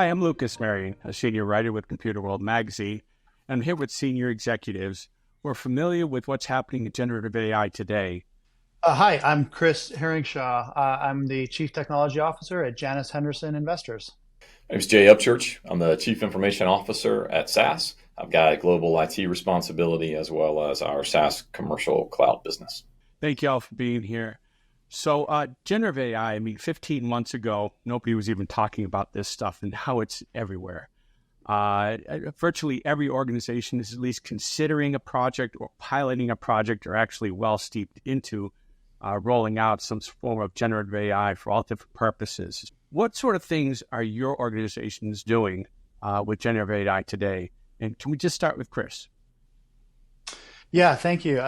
Hi, I'm Lucas Marion, a senior writer with Computer World Magazine, and I'm here with senior executives who are familiar with what's happening in generative AI today. Hi, I'm Chris Herringshaw. I'm the Chief Technology Officer at Janus Henderson Investors. My name is Jay Upchurch. I'm the Chief Information Officer at SAS. I've got global IT responsibility as well as our SaaS commercial cloud business. Thank you all for being here. So, generative AI, 15 months ago, nobody was even talking about this stuff, and now it's everywhere. Virtually every organization is at least considering a project or piloting a project or actually well steeped into rolling out some form of generative AI for all different purposes. What sort of things are your organizations doing with generative AI today? And can we just start with Chris? Yeah, thank you.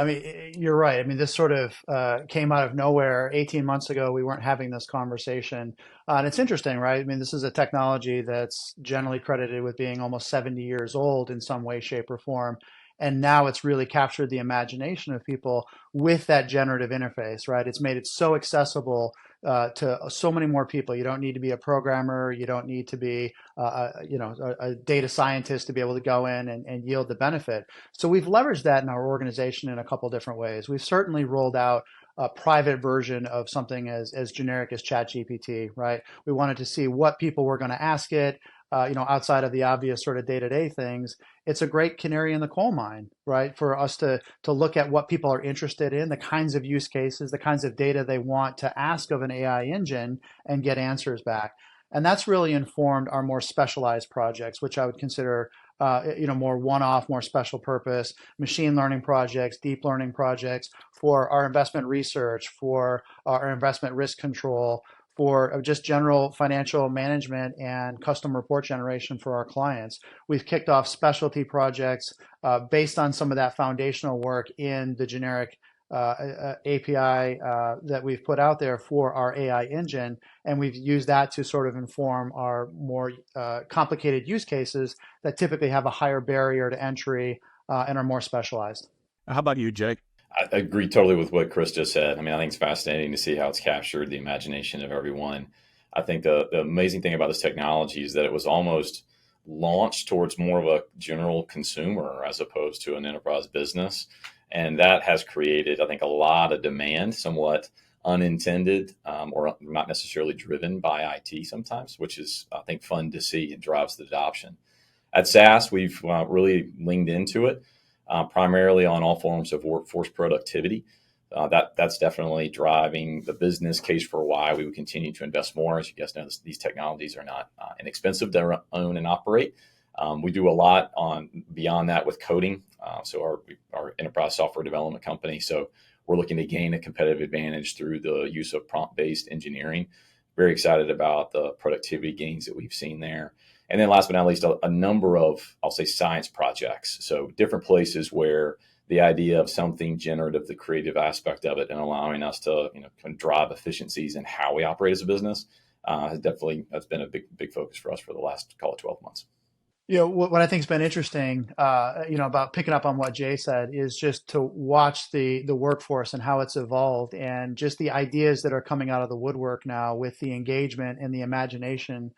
You're right. This sort of came out of nowhere. 18 months ago, we weren't having this conversation. And it's interesting, right? This is a technology that's generally credited with being almost 70 years old in some way, shape, or form. And now it's really captured the imagination of people with that generative interface, right? It's made it so accessible to so many more people. You don't need to be a programmer. You don't need to be, a data scientist to be able to go in and yield the benefit. So we've leveraged that in our organization in a couple different ways. We've certainly rolled out a private version of something as generic as ChatGPT, right? We wanted to see what people were going to ask it. Outside of the obvious sort of day-to-day things, it's a great canary in the coal mine, right? For us to look at what people are interested in, the kinds of use cases, the kinds of data they want to ask of an AI engine and get answers back. And that's really informed our more specialized projects, which I would consider, more one-off, more special purpose, machine learning projects, deep learning projects for our investment research, for our investment risk control, for just general financial management and custom report generation for our clients. We've kicked off specialty projects based on some of that foundational work in the generic API that we've put out there for our AI engine, and we've used that to sort of inform our more complicated use cases that typically have a higher barrier to entry and are more specialized. How about you, Jake? I agree totally with what Chris just said. I think it's fascinating to see how it's captured the imagination of everyone. I think the amazing thing about this technology is that it was almost launched towards more of a general consumer as opposed to an enterprise business. And that has created, I think, a lot of demand, somewhat unintended or not necessarily driven by IT sometimes, which is, I think, fun to see and drives the adoption. At SAS, we've really leaned into it. Primarily on all forms of workforce productivity. That's definitely driving the business case for why we would continue to invest more. As you guys know, these technologies are not inexpensive to own and operate. We do a lot on beyond that with coding. So our enterprise software development company. So we're looking to gain a competitive advantage through the use of prompt-based engineering. Very excited about the productivity gains that we've seen there. And then last but not least, a number of, I'll say, science projects. So different places where the idea of something generative, the creative aspect of it, and allowing us to kind of drive efficiencies in how we operate as a business that's been a big focus for us for the last, call it 12 months. What I think has been interesting, about picking up on what Jay said is just to watch the workforce and how it's evolved and just the ideas that are coming out of the woodwork now with the engagement and the imagination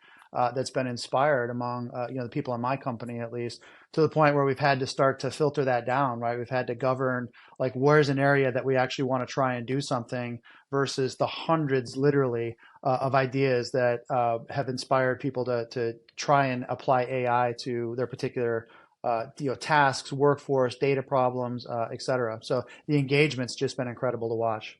that's been inspired among the people in my company, at least, to the point where we've had to start to filter that down, right? We've had to govern, like, where's an area that we actually want to try and do something versus the hundreds, literally, of ideas that have inspired people to try and apply AI to their particular tasks, workforce, data problems, et cetera. So the engagement's just been incredible to watch.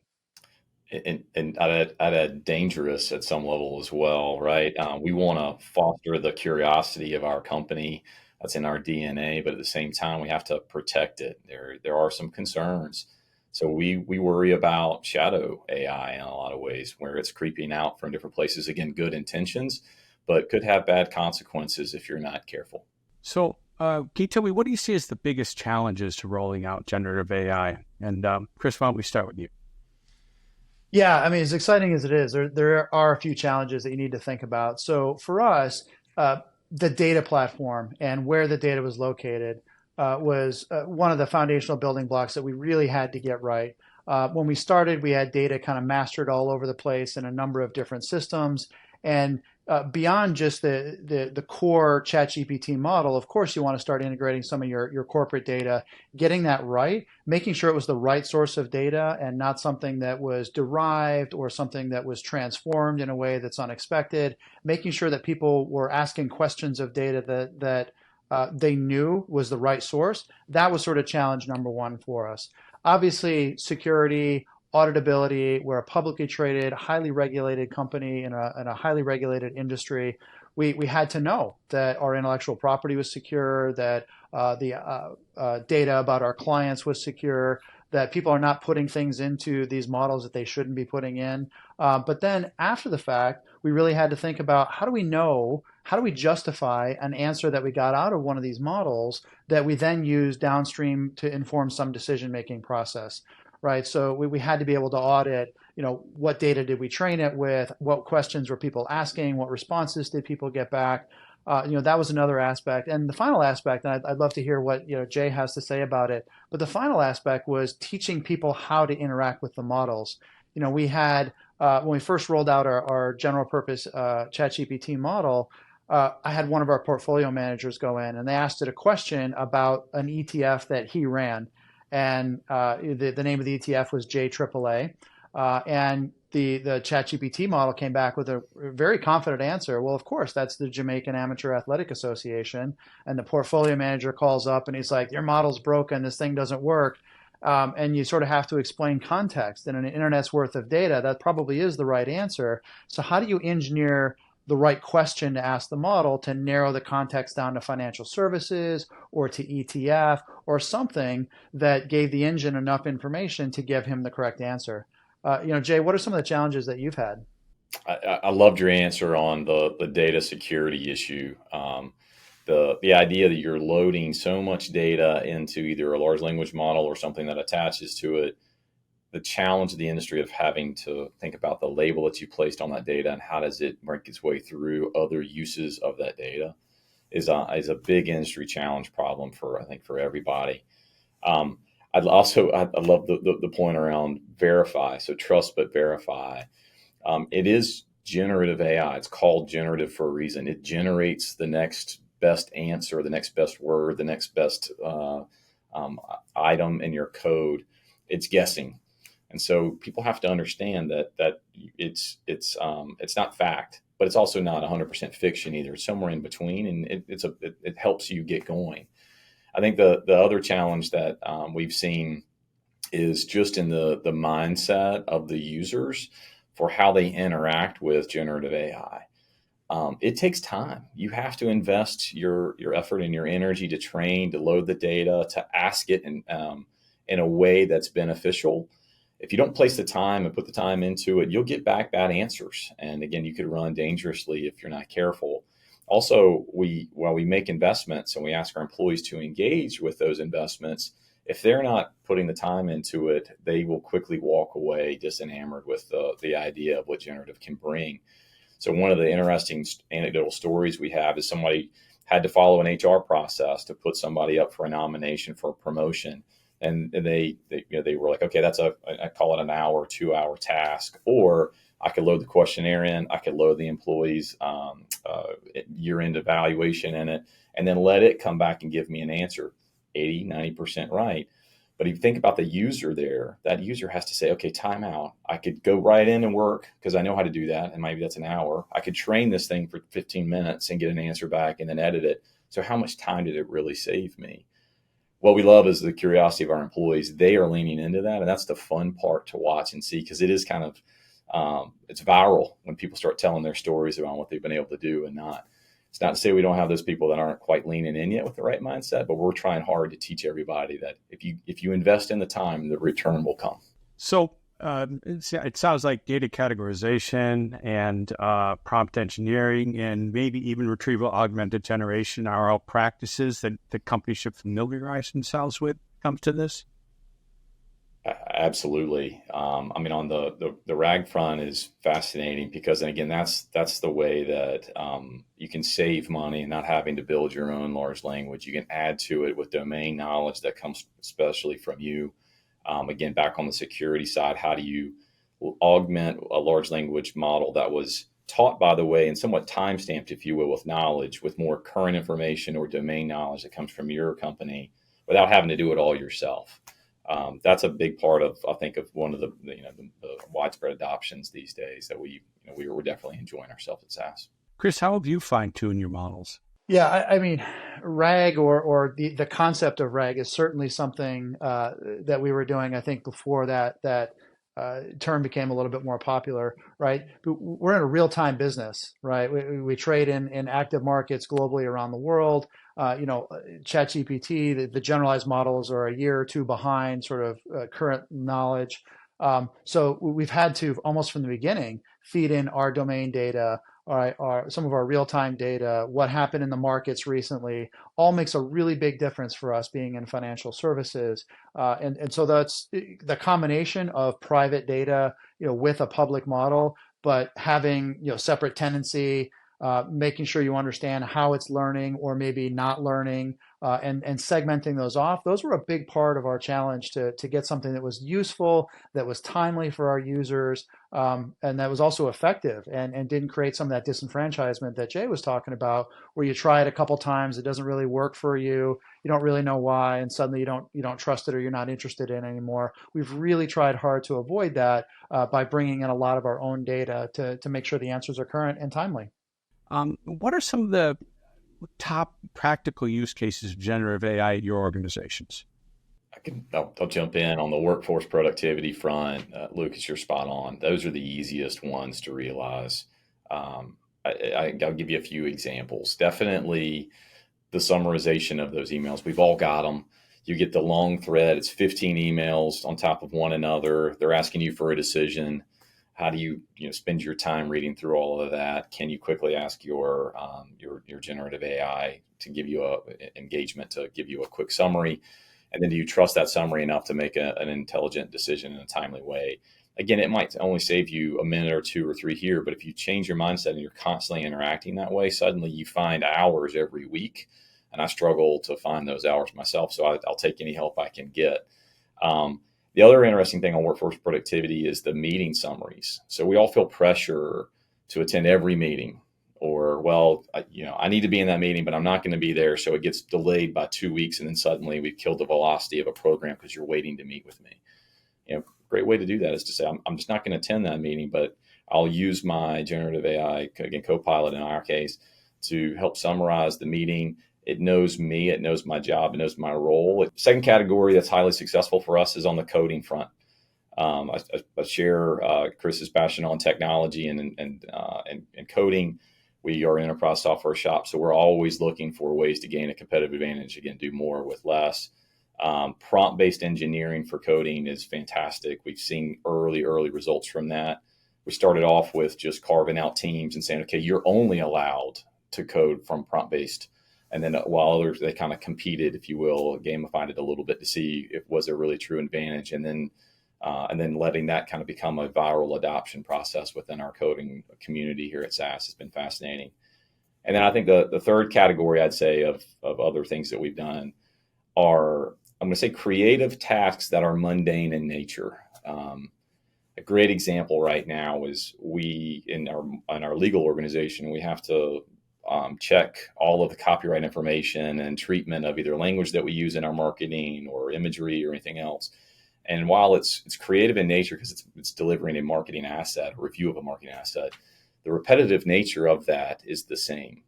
And I'd add dangerous at some level as well, right? We want to foster the curiosity of our company. That's in our DNA, but at the same time, we have to protect it. There are some concerns. So we worry about shadow AI in a lot of ways, where it's creeping out from different places. Again, good intentions, but could have bad consequences if you're not careful. So, can you tell me, what do you see as the biggest challenges to rolling out generative AI? And Chris, why don't we start with you? Yeah, as exciting as it is, there are a few challenges that you need to think about. So for us, the data platform and where the data was located was one of the foundational building blocks that we really had to get right. When we started, we had data kind of mastered all over the place in a number of different systems. And beyond just the core ChatGPT model, of course, you want to start integrating some of your corporate data, getting that right, making sure it was the right source of data and not something that was derived or something that was transformed in a way that's unexpected, making sure that people were asking questions of data that they knew was the right source. That was sort of challenge number one for us. Obviously, security, auditability. We're a publicly traded, highly regulated company in a highly regulated industry. We had to know that our intellectual property was secure, that the data about our clients was secure, that people are not putting things into these models that they shouldn't be putting in. But then after the fact, we really had to think about how do we know, how do we justify an answer that we got out of one of these models that we then use downstream to inform some decision-making process, right? So we had to be able to audit, what data did we train it with? What questions were people asking? What responses did people get back? That was another aspect. And the final aspect, and I'd love to hear what, Jay has to say about it, but the final aspect was teaching people how to interact with the models. We had, when we first rolled out our general purpose ChatGPT model, I had one of our portfolio managers go in and they asked it a question about an ETF that he ran. And the name of the ETF was JAAA. And the ChatGPT model came back with a very confident answer. Well, of course, that's the Jamaican Amateur Athletic Association. And the portfolio manager calls up and he's like, your model's broken. This thing doesn't work. And you sort of have to explain context. In an internet's worth of data, that probably is the right answer. So how do you engineer the right question to ask the model to narrow the context down to financial services or to ETF or something that gave the engine enough information to give him the correct answer? Jay, what are some of the challenges that you've had? I loved your answer on the data security issue. The idea that you're loading so much data into either a large language model or something that attaches to it, the challenge of the industry of having to think about the label that you placed on that data and how does it work its way through other uses of that data is a big industry challenge problem for everybody. I love the point around verify. So trust but verify. It is generative AI. It's called generative for a reason. It generates the next best answer, the next best word, the next best item in your code. It's guessing. And so people have to understand that it's not fact, but it's also not 100% fiction either. It's somewhere in between, and it helps you get going. I think the other challenge that we've seen is just in the mindset of the users for how they interact with generative AI. It takes time. You have to invest your effort and your energy to train, to load the data, to ask it in a way that's beneficial. If you don't place the time and put the time into it, you'll get back bad answers. And again, you could run dangerously if you're not careful. Also, while we make investments and we ask our employees to engage with those investments, if they're not putting the time into it, they will quickly walk away disenamored with the idea of what generative can bring. So one of the interesting anecdotal stories we have is somebody had to follow an HR process to put somebody up for a nomination for a promotion. And they were like, okay, I call it an hour, 2-hour task, or I could load the questionnaire in, I could load the employee's year-end evaluation in it, and then let it come back and give me an answer, 80, 90% right. But if you think about the user there, that user has to say, okay, time out. I could go right in and work because I know how to do that, and maybe that's an hour. I could train this thing for 15 minutes and get an answer back and then edit it. So how much time did it really save me? What we love is the curiosity of our employees. They are leaning into that, and that's the fun part to watch and see because it is kind of it's viral when people start telling their stories about what they've been able to do and not. It's not to say we don't have those people that aren't quite leaning in yet with the right mindset, but we're trying hard to teach everybody that if you invest in the time, the return will come. So it sounds like data categorization and prompt engineering and maybe even retrieval augmented generation are all practices that the company should familiarize themselves with when it comes to this? Absolutely. On the RAG front is fascinating because, and again, that's the way that you can save money and not having to build your own large language. You can add to it with domain knowledge that comes especially from you. Again, back on the security side, how do you augment a large language model that was taught, by the way, and somewhat time stamped, if you will, with knowledge, with more current information or domain knowledge that comes from your company without having to do it all yourself. That's a big part of, I think, of one of the widespread adoptions these days that we're definitely enjoying ourselves at SAS. Chris, how have you fine-tuned your models? Yeah, I mean, RAG or the concept of RAG is certainly something that we were doing, I think, before that term became a little bit more popular, right? We're in a real-time business, right? We trade in active markets globally around the world. ChatGPT, the generalized models are a year or two behind sort of current knowledge. So we've had to, almost from the beginning, feed in our domain data, some of our real-time data, what happened in the markets recently, all makes a really big difference for us being in financial services. And so that's the combination of private data, with a public model, but having, separate tenancy, making sure you understand how it's learning or maybe not learning, and segmenting those off. Those were a big part of our challenge to get something that was useful, that was timely for our users, and that was also effective and didn't create some of that disenfranchisement that Jay was talking about, where you try it a couple times, it doesn't really work for you, you don't really know why, and suddenly you don't trust it or you're not interested in it anymore. We've really tried hard to avoid that by bringing in a lot of our own data to make sure the answers are current and timely. What are some of the top practical use cases of generative AI at your organizations? I'll jump in on the workforce productivity front. Lucas, you're spot on. Those are the easiest ones to realize. I'll give you a few examples. Definitely the summarization of those emails. We've all got them. You get the long thread. It's 15 emails on top of one another. They're asking you for a decision. How do you spend your time reading through all of that? Can you quickly ask your generative AI to give you engagement to give you a quick summary? And then do you trust that summary enough to make an intelligent decision in a timely way? Again, it might only save you a minute or two or three here, but if you change your mindset and you're constantly interacting that way, suddenly you find hours every week. And I struggle to find those hours myself, so I'll take any help I can get. The other interesting thing on workforce productivity is the meeting summaries. So we all feel pressure to attend every meeting, or, I need to be in that meeting, but I'm not going to be there. So it gets delayed by 2 weeks. And then suddenly we've killed the velocity of a program because you're waiting to meet with me. Great way to do that is to say, I'm just not going to attend that meeting, but I'll use my generative AI, again, Copilot in our case, to help summarize the meeting. It knows me, it knows my job, it knows my role. Second category that's highly successful for us is on the coding front. I share Chris's passion on technology and coding. We are an enterprise software shop, so we're always looking for ways to gain a competitive advantage. Again, do more with less. Prompt-based engineering for coding is fantastic. We've seen early results from that. We started off with just carving out teams and saying, okay, you're only allowed to code from prompt-based. And then while others, they kind of competed, if you will, gamified it a little bit to see if was there really true advantage. And then letting that kind of become a viral adoption process within our coding community here at SAS has been fascinating. And then I think the third category I'd say of other things that we've done are, I'm going to say, creative tasks that are mundane in nature. A great example right now is we in our legal organization, we have to check all of the copyright information and treatment of either language that we use in our marketing or imagery or anything else. And while it's creative in nature because it's delivering a marketing asset, a review of a marketing asset, the repetitive nature of that is the same.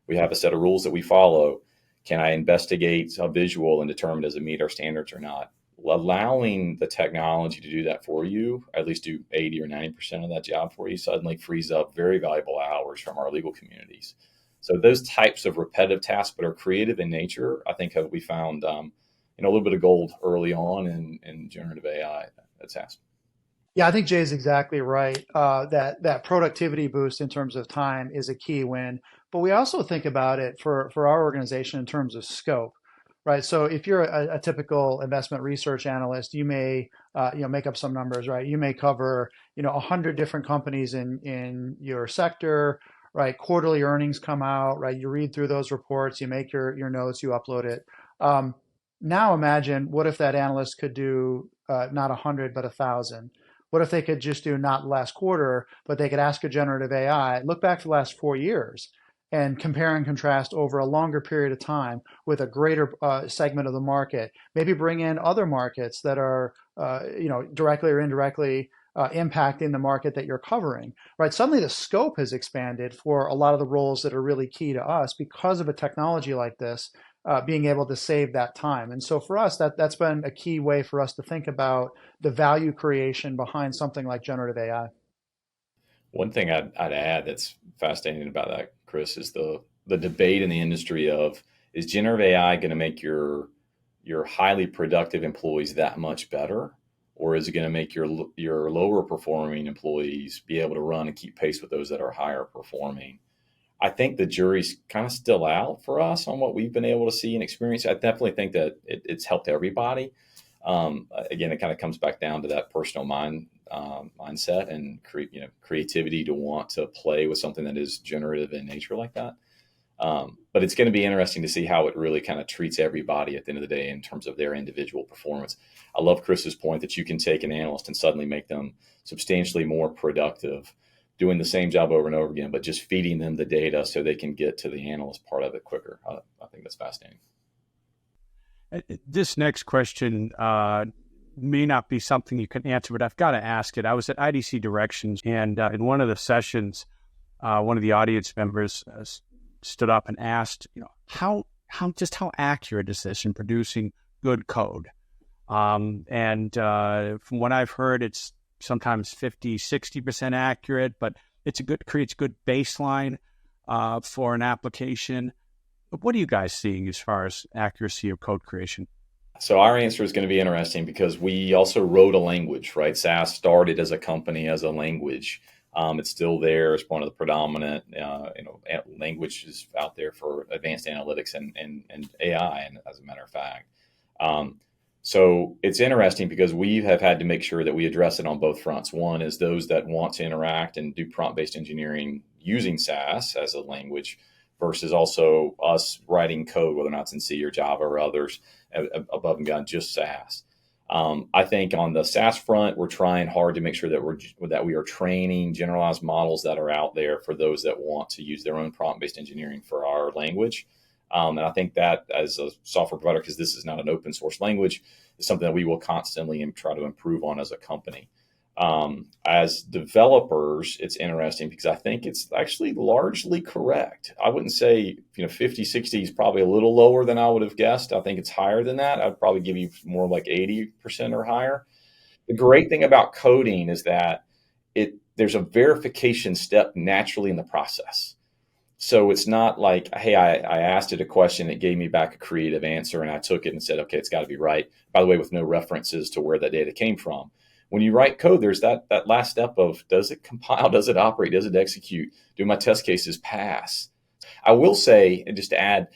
We have a set of rules that we follow. Can I investigate a visual and determine does it meet our standards or not? Allowing the technology to do that for you, at least do 80 or 90% of that job for you, suddenly frees up very valuable hours from our legal communities. So those types of repetitive tasks, but are creative in nature, I think we found a little bit of gold early on in generative AI at SAS. Yeah, I think Jay's exactly right. That productivity boost in terms of time is a key win. But we also think about it for our organization in terms of scope, right? So if you're a typical investment research analyst, you may make up some numbers, right? You may cover 100 different companies in your sector, right? Quarterly earnings come out, right? You read through those reports, you make your notes, you upload it. Now imagine what if that analyst could do not 100 but 1,000. What if they could just do not last quarter, but they could ask a generative AI, look back for the last 4 years and compare and contrast over a longer period of time with a greater segment of the market, maybe bring in other markets that are, directly or indirectly impacting the market that you're covering, right? Suddenly the scope has expanded for a lot of the roles that are really key to us because of a technology like this, being able to save that time. And so for us, that's been a key way for us to think about the value creation behind something like generative AI. One thing I'd add that's fascinating about that, Chris, is the debate in the industry of, is generative AI going to make your highly productive employees that much better, or is it going to make your lower performing employees be able to run and keep pace with those that are higher performing? I think the jury's kind of still out for us on what we've been able to see and experience. I definitely think that it's helped everybody. Again, it kind of comes back down to that personal mindset and creativity to want to play with something that is generative in nature like that. But it's going to be interesting to see how it really kind of treats everybody at the end of the day in terms of their individual performance. I love Chris's point that you can take an analyst and suddenly make them substantially more productive, doing the same job over and over again, but just feeding them the data so they can get to the analyst part of it quicker. I think that's fascinating. This next question may not be something you can answer, but I've got to ask it. I was at IDC Directions, and in one of the sessions, one of the audience members stood up and asked, how accurate is this in producing good code? And from what I've heard, it's sometimes 50, 60% accurate, but creates good baseline for an application. What are you guys seeing as far as accuracy of code creation? So our answer is going to be interesting because we also wrote a language, right? SAS started as a company as a language. It's still there as one of the predominant languages out there for advanced analytics and AI, and as a matter of fact. So it's interesting because we have had to make sure that we address it on both fronts. One is those that want to interact and do prompt-based engineering using SAS as a language, versus also us writing code, whether or not it's in C or Java or others, above and beyond just SAS. I think on the SAS front, we're trying hard to make sure that we are training generalized models that are out there for those that want to use their own prompt-based engineering for our language. And I think that as a software provider, because this is not an open source language, is something that we will constantly try to improve on as a company. As developers, it's interesting because I think it's actually largely correct. I wouldn't say 50, 60 is probably a little lower than I would have guessed. I think it's higher than that. I'd probably give you more like 80% or higher. The great thing about coding is that there's a verification step naturally in the process. So it's not like, hey, I asked it a question, it gave me back a creative answer, and I took it and said, okay, it's got to be right. By the way, with no references to where that data came from. When you write code, there's that last step of, does it compile, does it operate, does it execute, do my test cases pass? I will say, and just to add,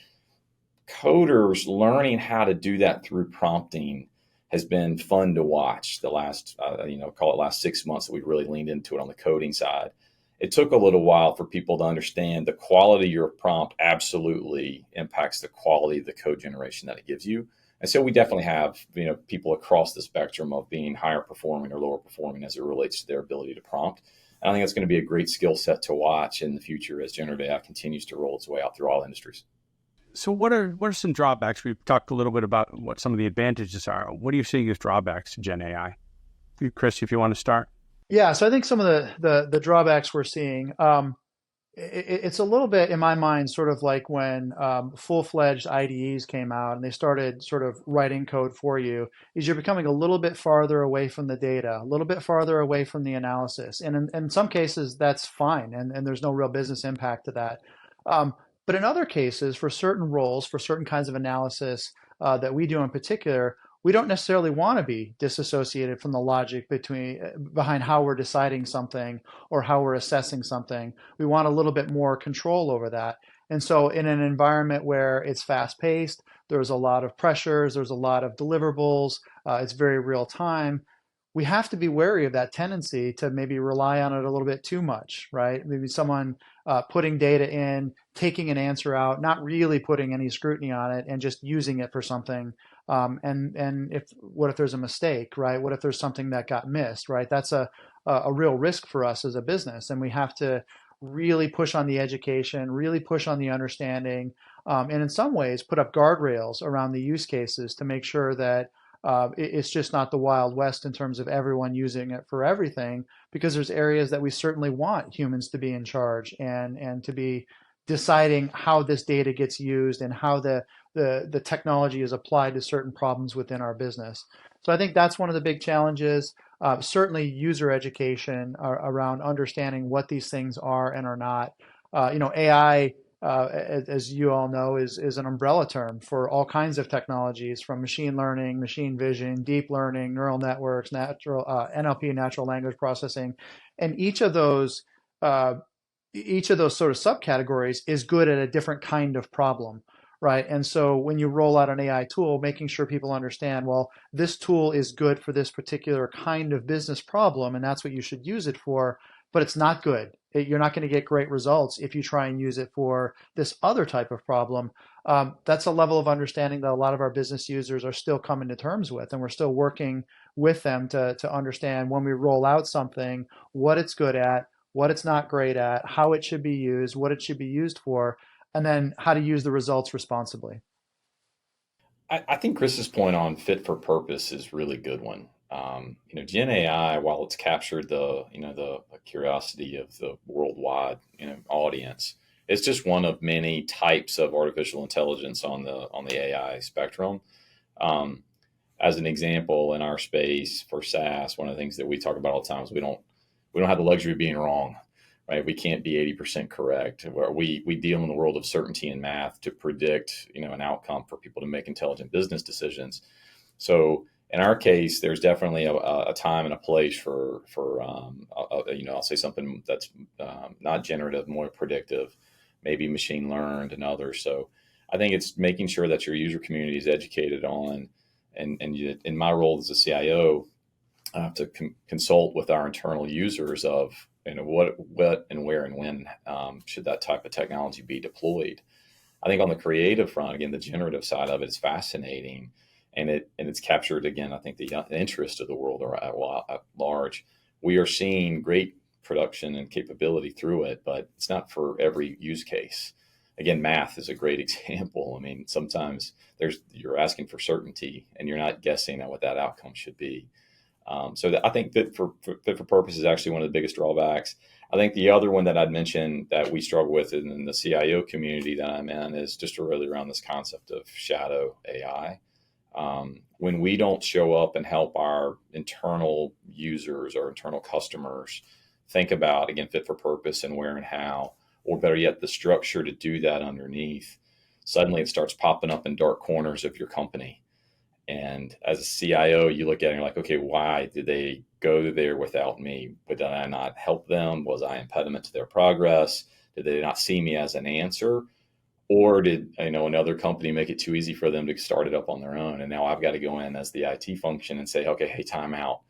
coders learning how to do that through prompting has been fun to watch the last, call it last 6 months that we've really leaned into it on the coding side. It took a little while for people to understand the quality of your prompt absolutely impacts the quality of the code generation that it gives you. And so we definitely have people across the spectrum of being higher performing or lower performing as it relates to their ability to prompt. And I think that's going to be a great skill set to watch in the future as generative AI continues to roll its way out through all industries. So what are some drawbacks? We've talked a little bit about what some of the advantages are. What are you seeing as drawbacks to Gen AI? Chris, if you want to start. Yeah, so I think some of the drawbacks we're seeing, it's a little bit, in my mind, sort of like when full-fledged IDEs came out and they started sort of writing code for you, is you're becoming a little bit farther away from the data, a little bit farther away from the analysis. And in some cases, that's fine, and there's no real business impact to that. But in other cases, for certain roles, for certain kinds of analysis that we do in particular, we don't necessarily want to be disassociated from the logic behind how we're deciding something or how we're assessing something. We want a little bit more control over that. And so in an environment where it's fast paced, there's a lot of pressures, there's a lot of deliverables, it's very real time. we have to be wary of that tendency to maybe rely on it a little bit too much, right? Maybe someone putting data in, taking an answer out, not really putting any scrutiny on it, and just using it for something. And if what if there's a mistake, right? What if there's something that got missed, right? That's a real risk for us as a business, and we have to really push on the education, really push on the understanding, and in some ways put up guardrails around the use cases to make sure that it's just not the Wild West in terms of everyone using it for everything, because there's areas that we certainly want humans to be in charge and to be deciding how this data gets used and how the technology is applied to certain problems within our business. So I think that's one of the big challenges. Certainly user education around understanding what these things are and are not. AI, as you all know, is an umbrella term for all kinds of technologies, from machine learning, machine vision, deep learning, neural networks, natural NLP, natural language processing, and each of those sort of subcategories is good at a different kind of problem, right? And so when you roll out an AI tool, making sure people understand, well, this tool is good for this particular kind of business problem, and that's what you should use it for, but it's not good. You're not going to get great results if you try and use it for this other type of problem. That's a level of understanding that a lot of our business users are still coming to terms with, and we're still working with them to understand when we roll out something, what it's good at, what it's not great at, how it should be used, what it should be used for, and then how to use the results responsibly. I think Chris's point on fit for purpose is really a good one. Gen AI, while it's captured the curiosity of the worldwide audience, it's just one of many types of artificial intelligence on the AI spectrum. As an example, in our space for SaaS, one of the things that we talk about all the time is we don't have the luxury of being wrong, right? We can't be 80% correct. Where we deal in the world of certainty and math to predict an outcome for people to make intelligent business decisions. So in our case, there's definitely a time and a place for I'll say something that's not generative, more predictive, maybe machine learned and others. So I think it's making sure that your user community is educated on, and in my role as a CIO, I have to consult with our internal users of what and where and when should that type of technology be deployed. I think on the creative front, again, the generative side of it is fascinating. And it's captured, again, I think the interest of the world at large. We are seeing great production and capability through it, but it's not for every use case. Again, math is a great example. I mean, sometimes you're asking for certainty and you're not guessing at what that outcome should be. So I think fit for purpose is actually one of the biggest drawbacks. I think the other one that I'd mentioned that we struggle with in the CIO community that I'm in is just really around this concept of shadow AI. When we don't show up and help our internal users or internal customers think about, again, fit for purpose and where and how, or better yet, the structure to do that underneath, suddenly it starts popping up in dark corners of your company. And as a CIO, you look at it and you're like, okay, why did they go there without me? Did I not help them? Was I impediment to their progress? Did they not see me as an answer? Or did another company make it too easy for them to start it up on their own? And now I've got to go in as the IT function and say, okay, hey, time out.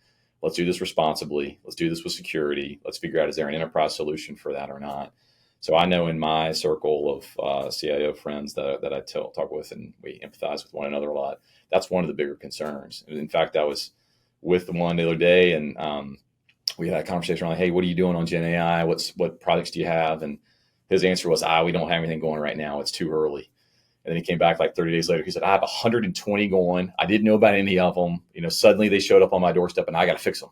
Let's do this responsibly. Let's do this with security. Let's figure out, is there an enterprise solution for that or not? So I know in my circle of CIO friends that I talk with, and we empathize with one another a lot, that's one of the bigger concerns. In fact, I was with one the other day, and we had a conversation around, hey, what are you doing on Gen AI? What projects do you have? And his answer was, we don't have anything going right now. It's too early. And then he came back like 30 days later. He said, I have 120 going. I didn't know about any of them. Suddenly they showed up on my doorstep and I got to fix them.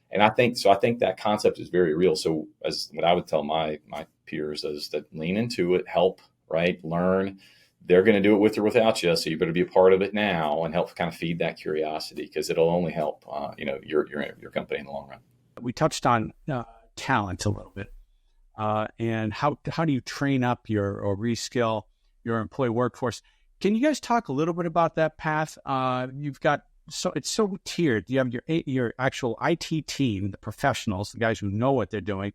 And I think that concept is very real. So as what I would tell my peers is that lean into it, help, right? Learn. They're going to do it with or without you. So you better be a part of it now and help kind of feed that curiosity, because it'll only help, your company in the long run. We touched on talent a little bit. And how do you train up or reskill your employee workforce? Can you guys talk a little bit about that path? You've got it's so tiered. You have your actual IT team, the professionals, the guys who know what they're doing,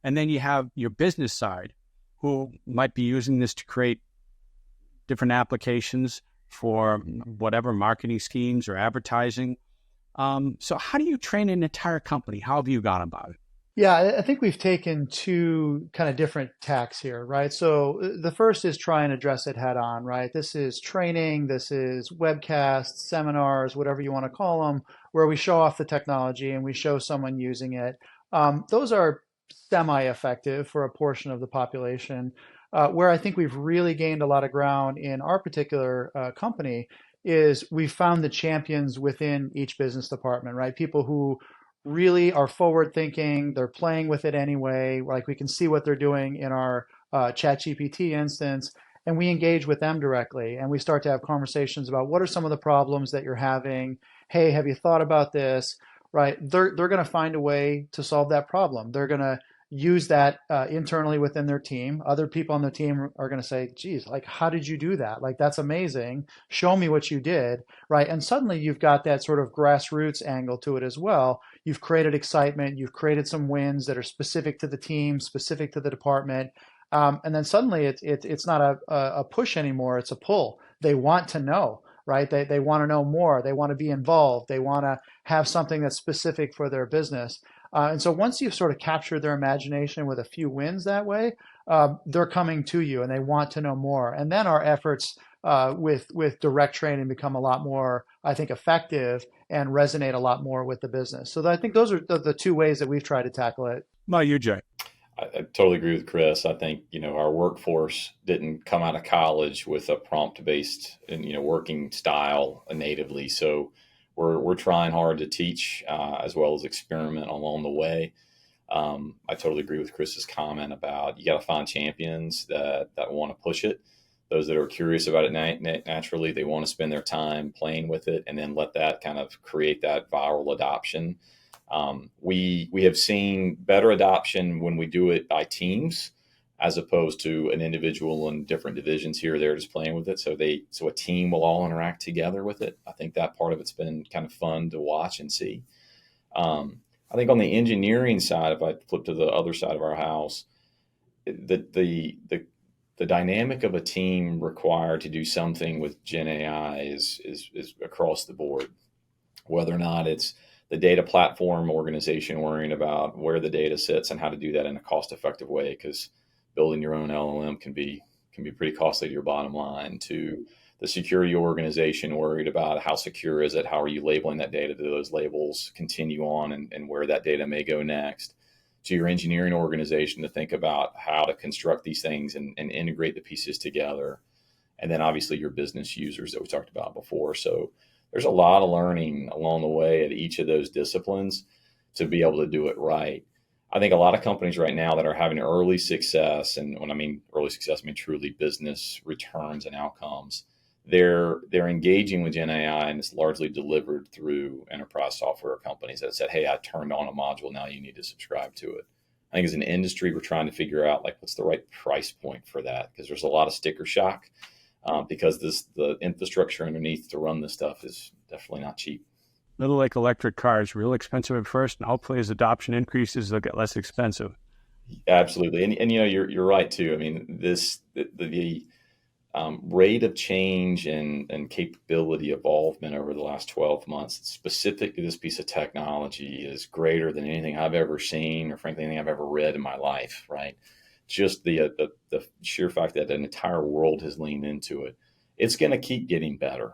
and then you have your business side, who might be using this to create different applications for whatever marketing schemes or advertising. So how do you train an entire company? How have you gone about it? Yeah, I think we've taken two kind of different tacks here, right? So the first is try and address it head on, right? This is training, this is webcasts, seminars, whatever you want to call them, where we show off the technology and we show someone using it. Those are semi-effective for a portion of the population. Where I think we've really gained a lot of ground in our particular company is we've found the champions within each business department, right? People who really are forward thinking. They're playing with it anyway. Like we can see what they're doing in our ChatGPT instance, and we engage with them directly. And we start to have conversations about what are some of the problems that you're having. Hey, have you thought about this? Right? They're going to find a way to solve that problem. They're going to use that internally within their team. Other people on the team are going to say, geez, like, how did you do that? Like, that's amazing. Show me what you did. Right. And suddenly you've got that sort of grassroots angle to it as well. You've created excitement. You've created some wins that are specific to the team, specific to the department. And then suddenly it's not a push anymore. It's a pull. They want to know, right? They want to know more. They want to be involved. They want to have something that's specific for their business. And so once you've sort of captured their imagination with a few wins that way, they're coming to you and they want to know more. And then our efforts with direct training become a lot more, I think, effective and resonate a lot more with the business. So I think those are the two ways that we've tried to tackle it. Well, you, Jay. I totally agree with Chris. I think, our workforce didn't come out of college with a prompt-based and, working style natively. So we're trying hard to teach as well as experiment along the way. I totally agree with Chris's comment about you got to find champions that want to push it. Those that are curious about it naturally, they want to spend their time playing with it and then let that kind of create that viral adoption. We have seen better adoption when we do it by teams as opposed to an individual in different divisions here or there just playing with it. So a team will all interact together with it. I think that part of it's been kind of fun to watch and see. I think on the engineering side, if I flip to the other side of our house, the dynamic of a team required to do something with Gen AI is across the board, whether or not it's the data platform organization worrying about where the data sits and how to do that in a cost-effective way, because building your own LLM can be pretty costly to your bottom line, to the security organization worried about how secure is it, how are you labeling that data, do those labels continue on and where that data may go next, to your engineering organization to think about how to construct these things and integrate the pieces together. And then obviously your business users that we talked about before. So there's a lot of learning along the way at each of those disciplines to be able to do it right. I think a lot of companies right now that are having early success, and when I mean early success, I mean truly business returns and outcomes, they're engaging with Gen AI, and it's largely delivered through enterprise software companies that said, hey, I turned on a module, now you need to subscribe to it. I think as an industry, we're trying to figure out like what's the right price point for that, because there's a lot of sticker shock because the infrastructure underneath to run this stuff is definitely not cheap. Little like electric cars, real expensive at first, and hopefully as adoption increases, they'll get less expensive. Absolutely, and you're right too. I mean, the rate of change and capability evolvement over the last 12 months, specific to this piece of technology, is greater than anything I've ever seen, or frankly, anything I've ever read in my life. Right? Just the sheer fact that an entire world has leaned into it, it's going to keep getting better.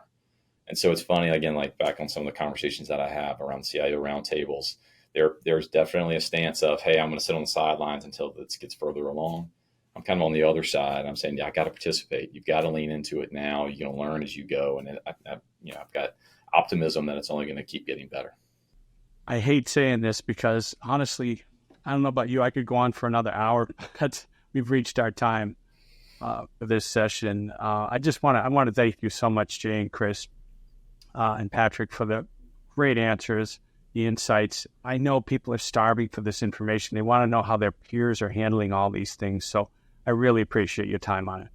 And so it's funny, again, like back on some of the conversations that I have around CIO roundtables, there's definitely a stance of, hey, I'm going to sit on the sidelines until this gets further along. I'm kind of on the other side. I'm saying, yeah, I got to participate. You've got to lean into it now. You're going to learn as you go. And I've got optimism that it's only going to keep getting better. I hate saying this because honestly, I don't know about you. I could go on for another hour, but we've reached our time for this session. I want to thank you so much, Jay and Chris and Patrick, for the great answers, the insights. I know people are starving for this information. They want to know how their peers are handling all these things. So I really appreciate your time on it.